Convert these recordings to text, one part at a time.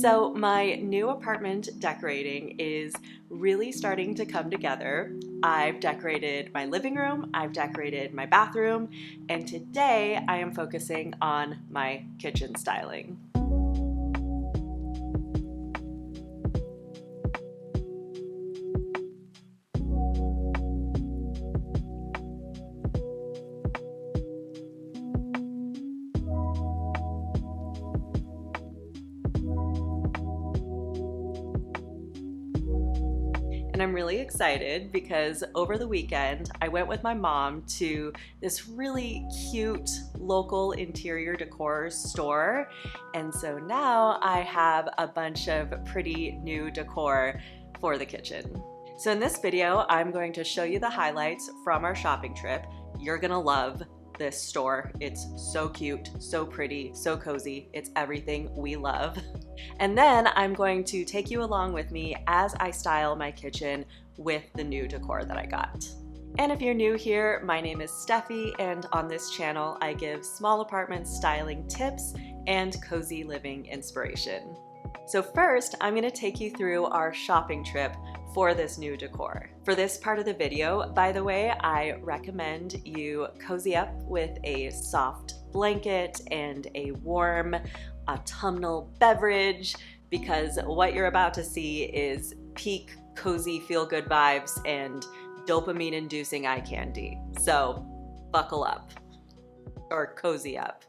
So my new apartment decorating is really starting to come together. I've decorated my living room, I've decorated my bathroom, and today I am focusing on my kitchen styling. And I'm really excited because over the weekend I went with my mom to this really cute local interior decor store, and so now I have a bunch of pretty new decor for the kitchen. So in this video I'm going to show you the highlights from our shopping trip. You're gonna love this store. It's so cute, so pretty, so cozy. It's everything we love. And then I'm going to take you along with me as I style my kitchen with the new decor that I got. And if you're new here, my name is Steffi, and on this channel I give small apartment styling tips and cozy living inspiration. So first, I'm going to take you through our shopping trip for this new decor. For this part of the video, by the way, I recommend you cozy up with a soft blanket and a warm autumnal beverage, because what you're about to see is peak cozy feel-good vibes and dopamine-inducing eye candy. So buckle up, or cozy up.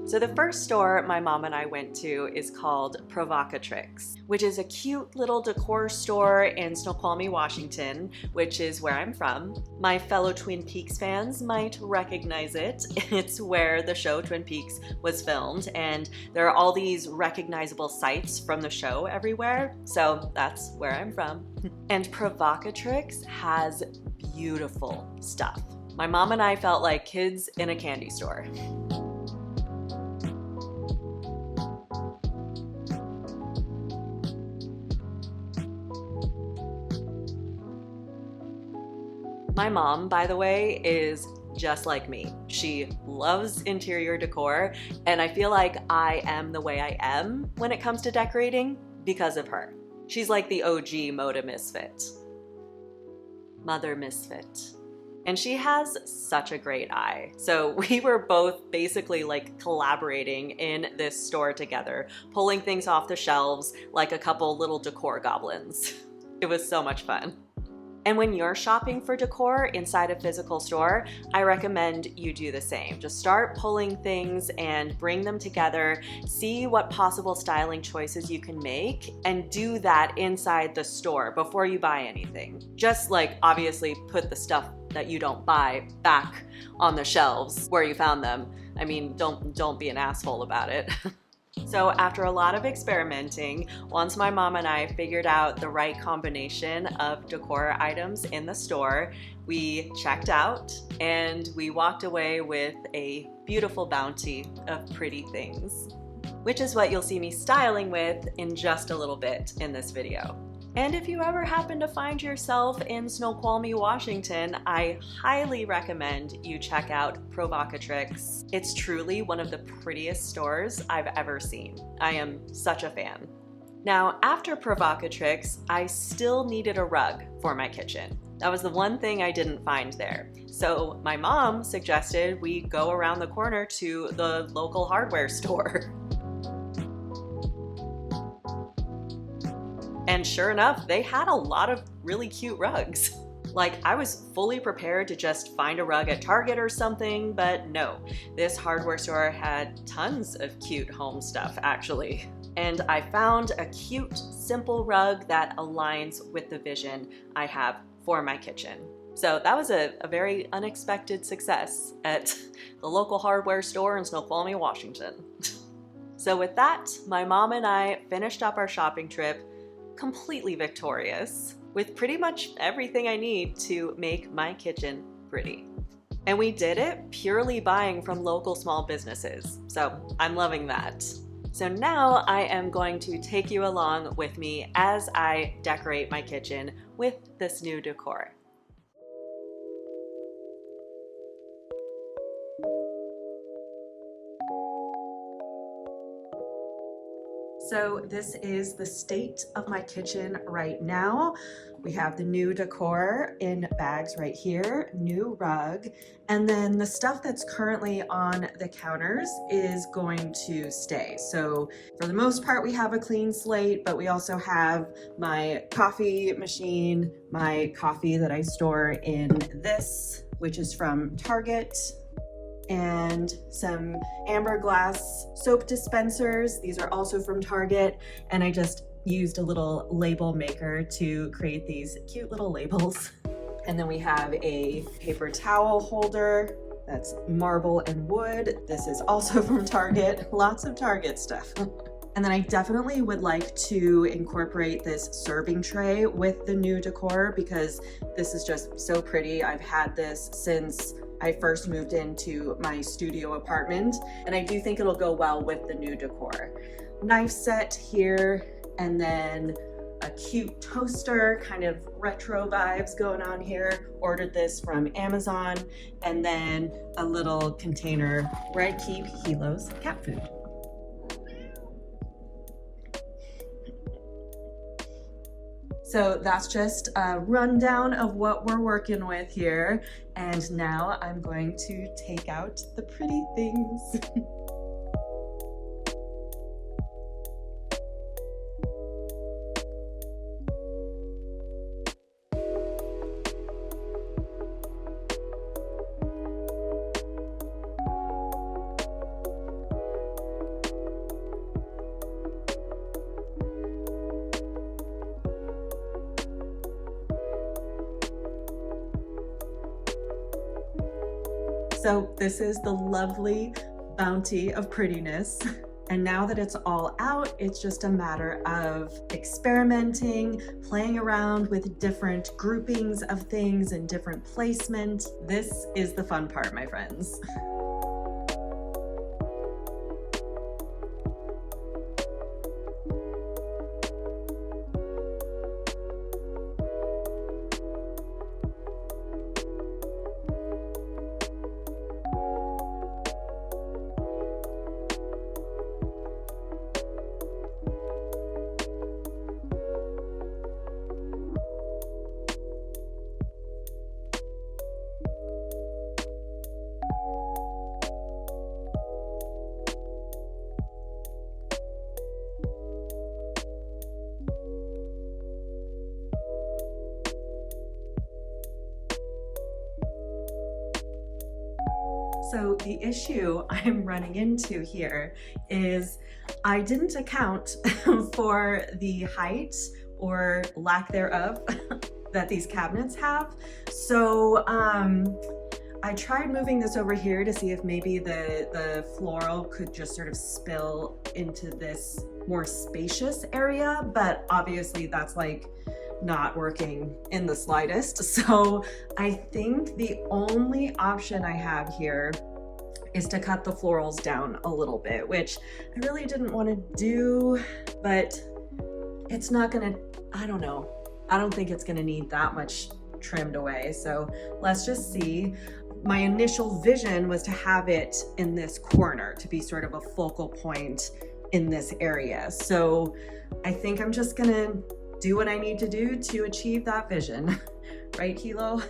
So the first store my mom and I went to is called Provocatrix, which is a cute little decor store in Snoqualmie, Washington, which is where I'm from. My fellow Twin Peaks fans might recognize it. It's where the show Twin Peaks was filmed, and there are all these recognizable sites from the show everywhere, so that's where I'm from. And Provocatrix has beautiful stuff. My mom and I felt like kids in a candy store. My mom, by the way, is just like me. She loves interior decor, and I feel like I am the way I am when it comes to decorating because of her. She's like the OG Moda Misfit. Mother Misfit. And she has such a great eye. So we were both basically like collaborating in this store together, pulling things off the shelves like a couple little decor goblins. It was so much fun. And when you're shopping for decor inside a physical store, I recommend you do the same. Just start pulling things and bring them together, see what possible styling choices you can make, and do that inside the store before you buy anything. Just like obviously put the stuff that you don't buy back on the shelves where you found them. I mean, don't be an asshole about it. So after a lot of experimenting, once my mom and I figured out the right combination of decor items in the store, we checked out and we walked away with a beautiful bounty of pretty things, which is what you'll see me styling with in just a little bit in this video. And if you ever happen to find yourself in Snoqualmie, Washington, I highly recommend you check out Provocatrix. It's truly one of the prettiest stores I've ever seen. I am such a fan. Now, after Provocatrix, I still needed a rug for my kitchen. That was the one thing I didn't find there. So my mom suggested we go around the corner to the local hardware store. And sure enough, they had a lot of really cute rugs. Like, I was fully prepared to just find a rug at Target or something, but no. This hardware store had tons of cute home stuff, actually. And I found a cute, simple rug that aligns with the vision I have for my kitchen. So that was a very unexpected success at the local hardware store in Snoqualmie, Washington. So with that, my mom and I finished up our shopping trip completely victorious, with pretty much everything I need to make my kitchen pretty. And we did it purely buying from local small businesses, so I'm loving that. So now I am going to take you along with me as I decorate my kitchen with this new decor. So this is the state of my kitchen right now. We have the new decor in bags right here, new rug, and then the stuff that's currently on the counters is going to stay. So for the most part, we have a clean slate, but we also have my coffee machine, my coffee that I store in this, which is from Target, and some amber glass soap dispensers. These are also from Target, and I just used a little label maker to create these cute little labels. And then we have a paper towel holder that's marble and wood. This is also from Target, lots of Target stuff. And then I definitely would like to incorporate this serving tray with the new decor because this is just so pretty. I've had this since I first moved into my studio apartment, and I do think it'll go well with the new decor. Knife set here, and then a cute toaster, kind of retro vibes going on here. Ordered this from Amazon, and then a little container where I keep Hilo's cat food. So that's just a rundown of what we're working with here. And now I'm going to take out the pretty things. So this is the lovely bounty of prettiness. And now that it's all out, it's just a matter of experimenting, playing around with different groupings of things and different placement. This is the fun part, my friends. So the issue I'm running into here is I didn't account for the height or lack thereof that these cabinets have. So I tried moving this over here to see if maybe the floral could just sort of spill into this more spacious area, but obviously that's like not working in the slightest. So I think the only option I have here is to cut the florals down a little bit, which I really didn't want to do, but it's not gonna, I don't know. I don't think it's gonna need that much trimmed away. So let's just see. My initial vision was to have it in this corner to be sort of a focal point in this area. So I think I'm just gonna do what I need to do to achieve that vision. Right, Hilo?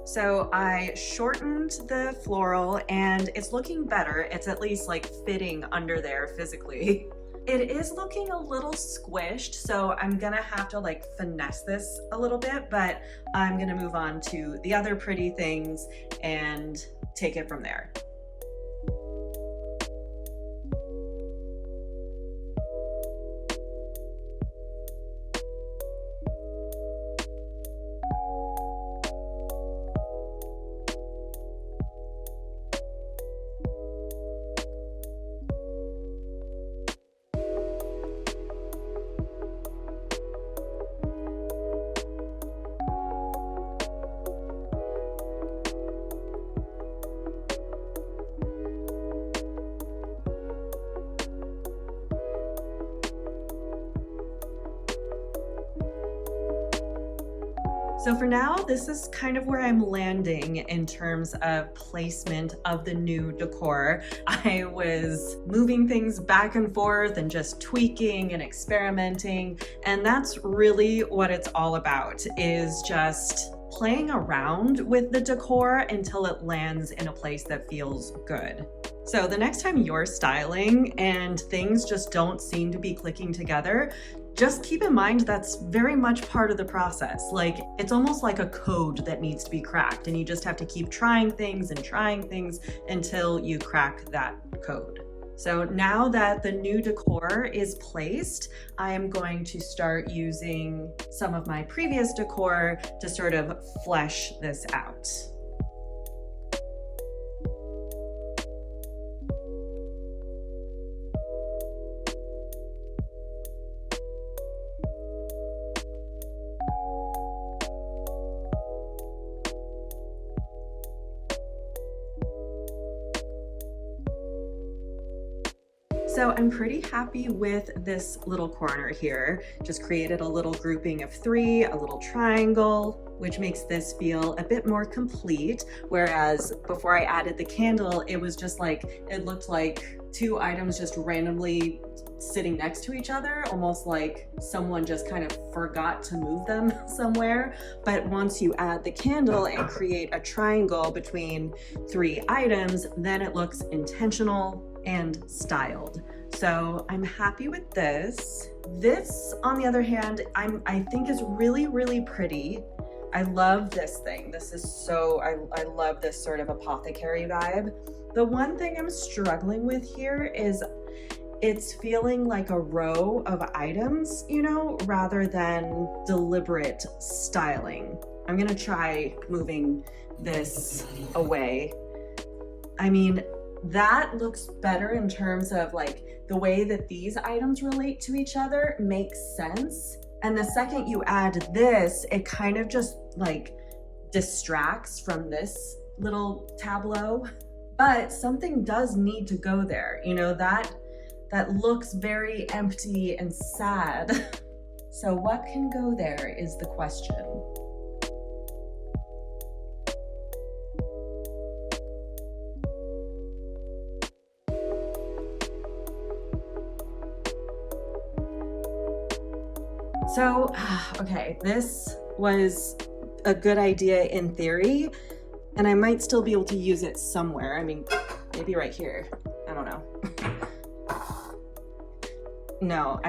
So I shortened the floral and it's looking better. It's at least like fitting under there physically. It is looking a little squished, so I'm gonna have to like finesse this a little bit, but I'm gonna move on to the other pretty things and take it from there. So for now, this is kind of where I'm landing in terms of placement of the new decor. I was moving things back and forth and just tweaking and experimenting, and that's really what it's all about, is just playing around with the decor until it lands in a place that feels good. So the next time you're styling and things just don't seem to be clicking together, just keep in mind that's very much part of the process. Like, it's almost like a code that needs to be cracked, and you just have to keep trying things until you crack that code. So now that the new decor is placed, I am going to start using some of my previous decor to sort of flesh this out. So I'm pretty happy with this little corner here. Just created a little grouping of 3, a little triangle, which makes this feel a bit more complete. Whereas before I added the candle, it was just like, it looked like 2 items just randomly sitting next to each other, almost like someone just kind of forgot to move them somewhere. But once you add the candle and create a triangle between 3 items, then it looks intentional and styled. So I'm happy with this. This, on the other hand, I think is really, really pretty. I love this thing. This is so, I love this sort of apothecary vibe. The one thing I'm struggling with here is it's feeling like a row of items, you know, rather than deliberate styling. I'm gonna try moving this away. I mean, that looks better in terms of like the way that these items relate to each other makes sense. And the second you add this, it kind of just like distracts from this little tableau. But something does need to go there. You know, that looks very empty and sad. So what can go there is the question. So, okay, this was a good idea in theory, and I might still be able to use it somewhere. I mean, maybe right here. I don't know. No,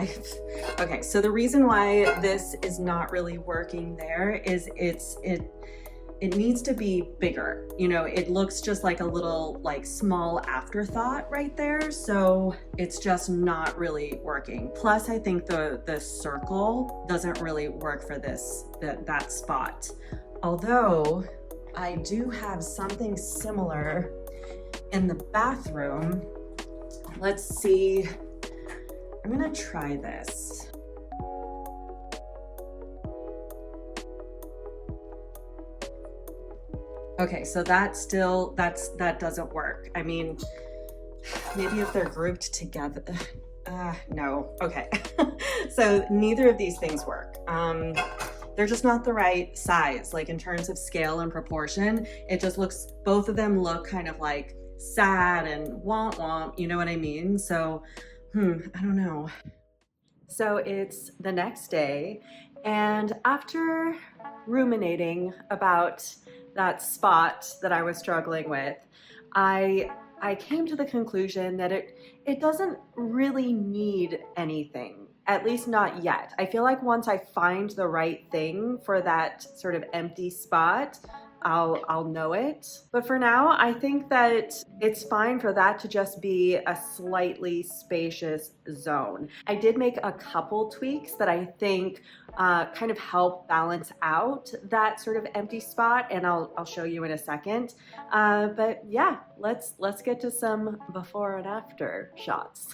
okay, so the reason why this is not really working there is it needs to be bigger. You know, it looks just like a little like small afterthought right there. So it's just not really working. Plus I think the circle doesn't really work for that spot. Although I do have something similar in the bathroom. Let's see. I'm gonna try this. Okay, so that doesn't work. I mean, maybe if they're grouped together, no, okay. So neither of these things work. They're just not the right size, like in terms of scale and proportion. It just looks, both of them look kind of like sad and womp womp, you know what I mean? So, I don't know. So it's the next day, and after ruminating about that spot that I was struggling with, I came to the conclusion that it doesn't really need anything, at least not yet. I feel like once I find the right thing for that sort of empty spot, I'll know it. But for now, I think that it's fine for that to just be a slightly spacious zone. I did make a couple tweaks that I think kind of help balance out that sort of empty spot, and I'll show you in a second. But yeah, let's get to some before and after shots.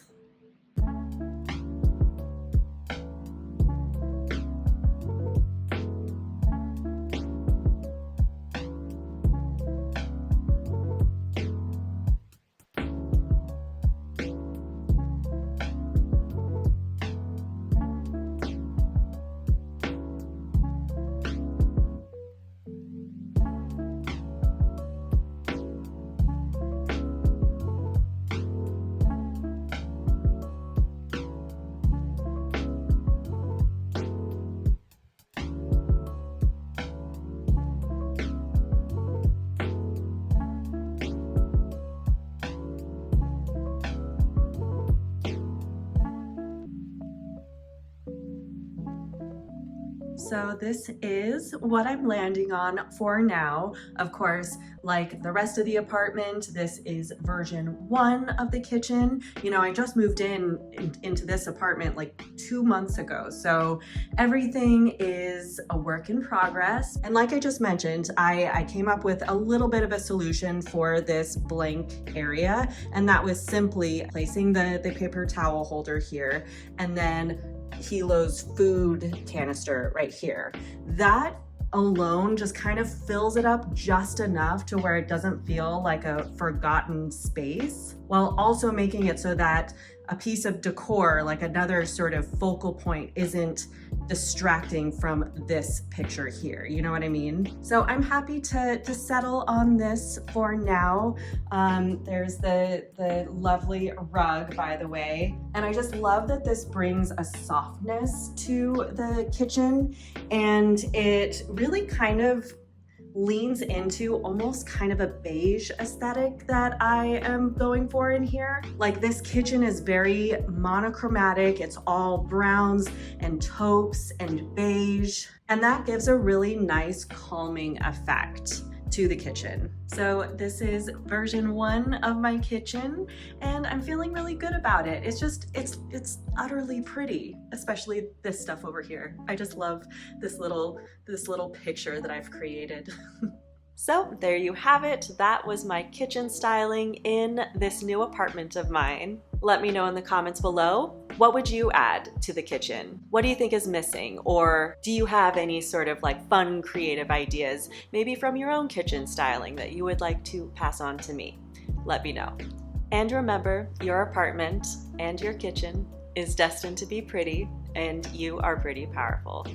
So this is what I'm landing on for now. Of course, like the rest of the apartment, this is version 1 of the kitchen. You know, I just moved into this apartment like 2 months ago, so everything is a work in progress. And like I just mentioned, I came up with a little bit of a solution for this blank area, and that was simply placing the paper towel holder here, and then Hilo's food canister right here. That alone just kind of fills it up just enough to where it doesn't feel like a forgotten space, while also making it so that a piece of decor, like another sort of focal point, isn't distracting from this picture here. You know what I mean? So I'm happy to settle on this for now. There's the lovely rug, by the way. And I just love that this brings a softness to the kitchen, and it really kind of leans into almost kind of a beige aesthetic that I am going for in here. Like, this kitchen is very monochromatic. It's all browns and taupes and beige, and that gives a really nice calming effect to the kitchen. So this is version 1 of my kitchen, and I'm feeling really good about it. It's utterly pretty, especially this stuff over here. I just love this little picture that I've created. So there you have it. That was my kitchen styling in this new apartment of mine. Let me know in the comments below, what would you add to the kitchen? What do you think is missing? Or do you have any sort of like fun, creative ideas, maybe from your own kitchen styling, that you would like to pass on to me? Let me know. And remember, your apartment and your kitchen is destined to be pretty, and you are pretty powerful.